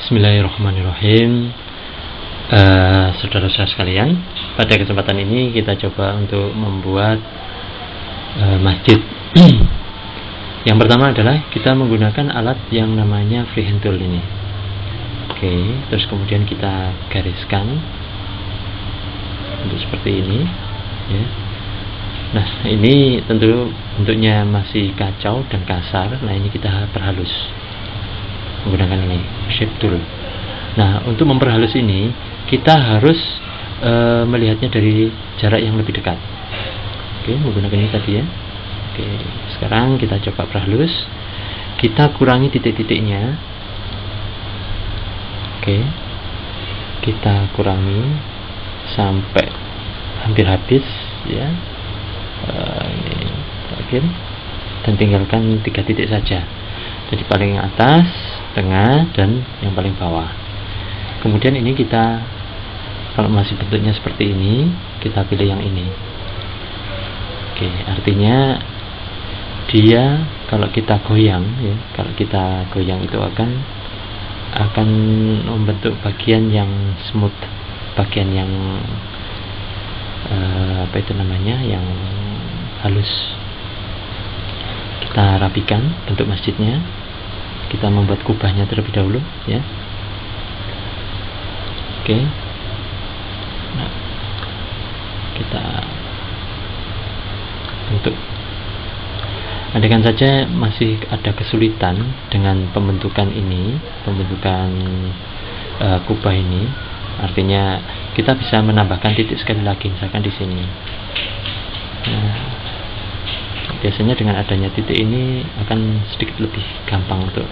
Bismillahirrahmanirrahim. Saudara-saudara sekalian, pada kesempatan ini kita coba untuk membuat masjid. Yang pertama adalah kita menggunakan alat yang namanya freehand tool ini. Oke, terus kemudian kita gariskan untuk seperti ini, ya. Nah, ini tentu bentuknya masih kacau dan kasar. Nah, ini kita perhalus menggunakan ini shape tool. Nah, untuk memperhalus ini kita harus melihatnya dari jarak yang lebih dekat. Oke, menggunakan ini tadi ya. Oke, sekarang kita coba perhalus. Kita kurangi titik-titiknya. Oke, kita kurangi sampai hampir habis ya. Ini terakhir, dan tinggalkan 3 titik saja. Jadi paling atas, tengah, dan yang paling bawah. Kemudian ini kita, kalau masih bentuknya seperti ini, kita pilih yang ini. Oke, artinya dia kalau kita goyang ya, kalau kita goyang itu akan membentuk bagian yang smooth, bagian yang yang halus. Kita rapikan bentuk masjidnya. Kita membuat kubahnya terlebih dahulu ya. Oke. Nah, kita bentuk. Andaikan saja masih ada kesulitan dengan pembentukan ini, pembentukan kubah ini, artinya kita bisa menambahkan titik sekali lagi, misalkan di sini. Nah, biasanya dengan adanya titik ini akan sedikit lebih gampang untuk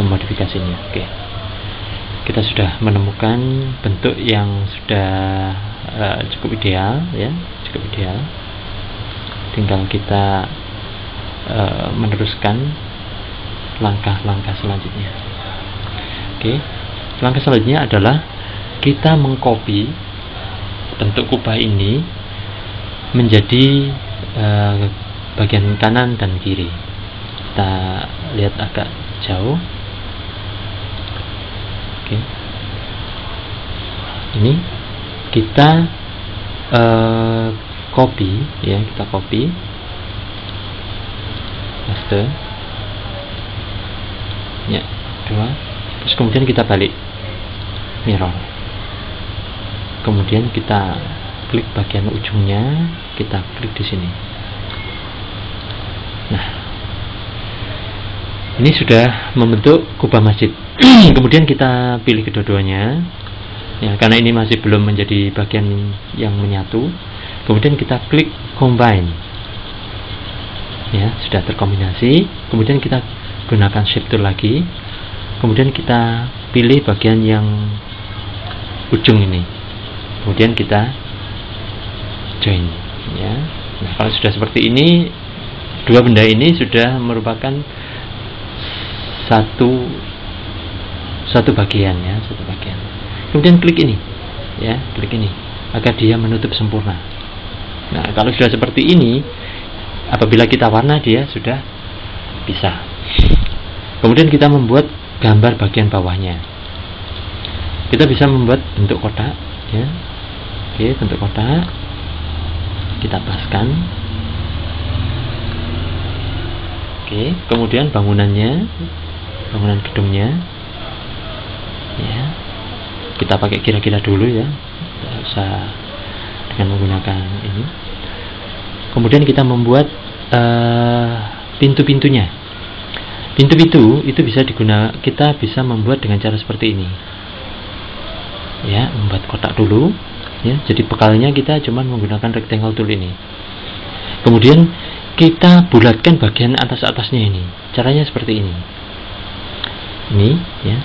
memodifikasinya. Oke, kita sudah menemukan bentuk yang sudah cukup ideal ya, cukup ideal. Tinggal kita meneruskan langkah-langkah selanjutnya. Oke, langkah selanjutnya adalah kita mengcopy bentuk kubah ini menjadi bagian kanan dan kiri. Kita lihat agak jauh. Oke, ini kita copy ya, kita copy paste ya, 2. Terus kemudian kita balik mirror, kemudian kita klik bagian ujungnya, kita klik di sini. Nah, ini sudah membentuk kubah masjid. Kemudian kita pilih kedua-duanya ya, karena ini masih belum menjadi bagian yang menyatu. Kemudian kita klik combine ya, sudah terkombinasi. Kemudian kita gunakan shape tool lagi. Kemudian kita pilih bagian yang ujung ini. Kemudian kita join ya. Nah, kalau sudah seperti ini, dua benda ini sudah merupakan satu bagian ya, satu bagian. Kemudian klik ini ya, klik ini agar dia menutup sempurna. Nah, kalau sudah seperti ini, apabila kita warna dia sudah bisa. Kemudian kita membuat gambar bagian bawahnya. Kita bisa membuat bentuk kotak ya. Oke, bentuk kotak kita paskan. Oke, kemudian bangunannya, bangunan gedungnya ya, kita pakai kira-kira dulu ya, tidak usah dengan menggunakan ini. Kemudian kita membuat pintu-pintunya. Pintu-pintu itu bisa digunakan, kita bisa membuat dengan cara seperti ini ya, membuat kotak dulu ya. Jadi bekalnya kita cuma menggunakan rectangle tool ini. Kemudian kita bulatkan bagian atas-atasnya ini. Caranya seperti ini. Ini ya.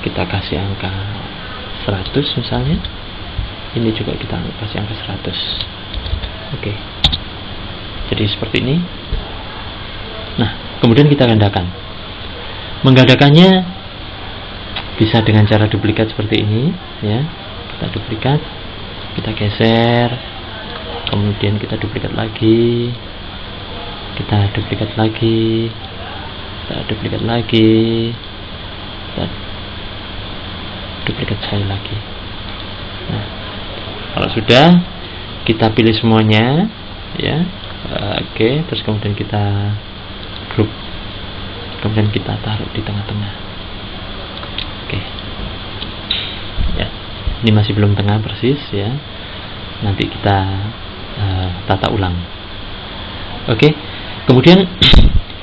Kita kasih angka 100 misalnya. Ini juga kita kasih angka 100. Oke. Jadi seperti ini. Nah, kemudian kita gandakan. Menggandakannya bisa dengan cara duplikat seperti ini ya. Kita duplikat, kita geser, kemudian kita duplikat lagi, kita duplikat lagi, kita duplikat lagi, kita duplikat sekali lagi. Nah, kalau sudah, kita pilih semuanya, ya. Oke, terus kemudian kita group, kemudian kita taruh di tengah-tengah. Oke, ya, ini masih belum tengah persis, ya. Nanti kita tata ulang. Oke, kemudian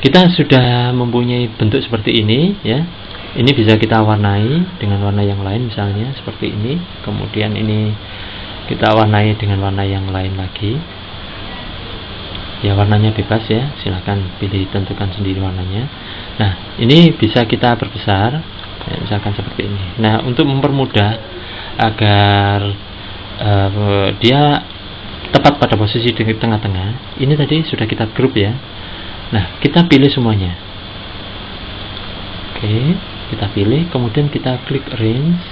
kita sudah mempunyai bentuk seperti ini, ya. Ini bisa kita warnai dengan warna yang lain, misalnya seperti ini. Kemudian ini kita warnai dengan warna yang lain lagi. Ya, warnanya bebas, ya, silahkan pilih, tentukan sendiri warnanya. Nah, ini bisa kita perbesar, ya, misalkan seperti ini. Nah, untuk mempermudah agar dia tepat pada posisi di tengah-tengah, ini tadi sudah kita grup, ya. Nah, kita pilih semuanya. Oke, kita pilih, kemudian kita klik Arrange,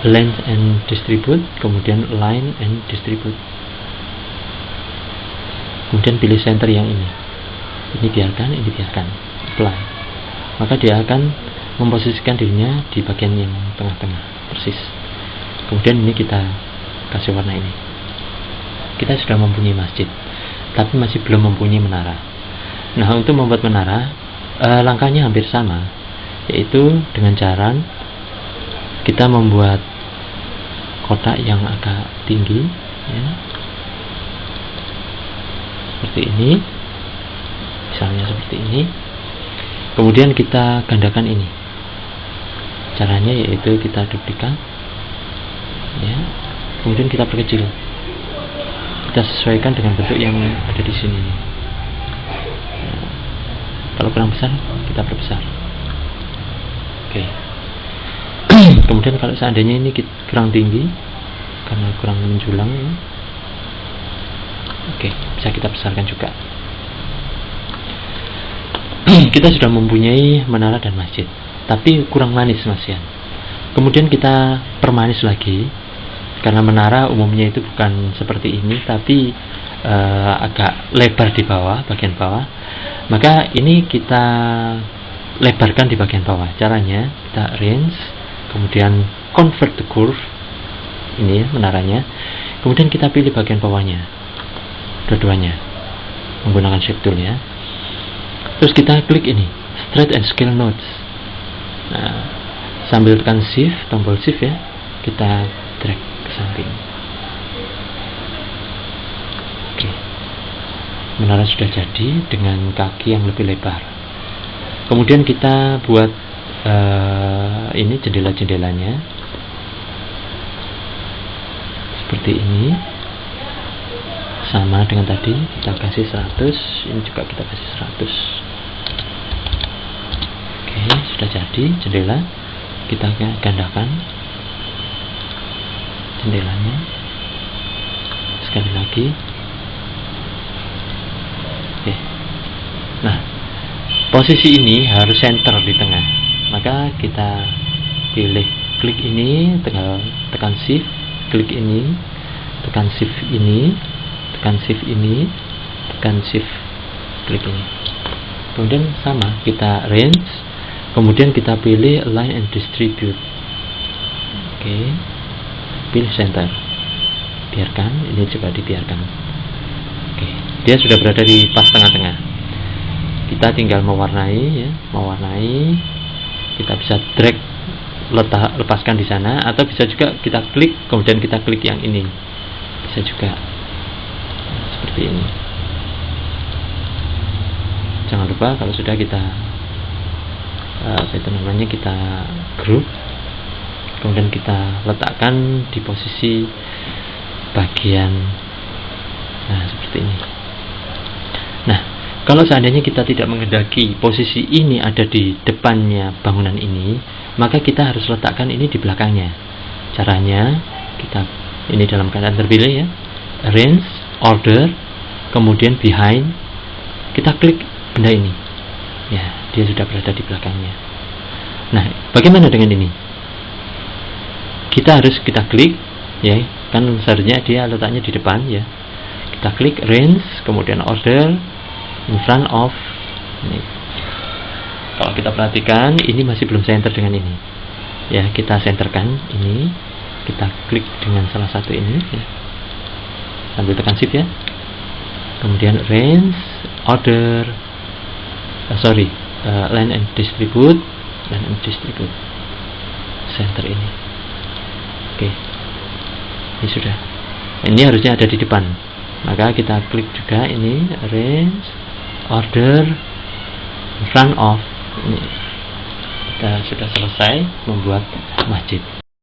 Length and Distribute, kemudian Line and Distribute. Kemudian pilih center yang ini. Ini biarkan, ini biarkan. Apply. Maka dia akan memposisikan dirinya di bagian yang tengah-tengah, persis. Kemudian ini kita kasih warna ini. Kita sudah mempunyai masjid, tapi masih belum mempunyai menara. Nah, untuk membuat menara, langkahnya hampir sama, yaitu dengan cara kita membuat kotak yang agak tinggi, ya, seperti ini, misalnya seperti ini. Kemudian kita gandakan ini. Caranya yaitu kita duplikat, ya, kemudian kita perkecil. Kita sesuaikan dengan bentuk yang ada di sini. Ya. Kalau kurang besar, kita perbesar. Oke. Kemudian kalau seandainya ini kurang tinggi karena kurang menjulang, ya, oke, bisa kita besarkan juga. Kita sudah mempunyai menara dan masjid, tapi kurang manis, Mas Yan. Kemudian kita permanis lagi, karena menara umumnya itu bukan seperti ini, tapi agak lebar di bawah, bagian bawah. Maka ini kita lebarkan di bagian bawah. Caranya kita arrange, kemudian convert the curve, ini, ya, menaranya. Kemudian kita pilih bagian bawahnya, dua-duanya, menggunakan shape tool, ya. Terus kita klik ini, straight and scale nodes. Nah, sambil tekan shift, tombol shift, ya, kita drag ke samping. Oke, menara sudah jadi dengan kaki yang lebih lebar. Kemudian kita buat ini jendela-jendelanya seperti ini. Sama dengan tadi, kita kasih 100, ini juga kita kasih 100. Oke, sudah jadi jendela. Kita gandakan jendelanya sekali lagi. Oke. Nah, posisi ini harus center di tengah. Maka kita pilih, klik ini, tekan shift, klik ini, tekan shift ini, tekan shift ini, tekan shift, klik ini. Kemudian sama, kita range, kemudian kita pilih align and distribute. Oke, pilih center, biarkan, ini juga dibiarkan. Oke, dia sudah berada di pas tengah-tengah. Kita tinggal mewarnai, ya, mewarnai. Kita bisa drag, lepaskan di sana, atau bisa juga kita klik, kemudian kita klik yang ini, bisa juga seperti ini. Jangan lupa kalau sudah kita kita group, kemudian kita letakkan di posisi bagian, nah, seperti ini. Nah, kalau seandainya kita tidak menghendaki posisi ini ada di depannya bangunan ini, maka kita harus letakkan ini di belakangnya. Caranya kita ini dalam keadaan terpilih, ya, arrange, order, kemudian behind, kita klik benda ini, ya, dia sudah berada di belakangnya. Nah, bagaimana dengan ini? Kita klik, ya, kan seharusnya dia letaknya di depan, ya. Kita klik arrange, kemudian order, in front of ini. Kalau kita perhatikan, ini masih belum center dengan ini. Ya, kita centerkan ini. Kita klik dengan salah satu ini. Ya. Sambil tekan shift ya. Kemudian range, order, line and distribute, center ini. Oke, ini sudah. Ini harusnya ada di depan. Maka kita klik juga ini, range, order, front of. Ini kita sudah selesai membuat masjid.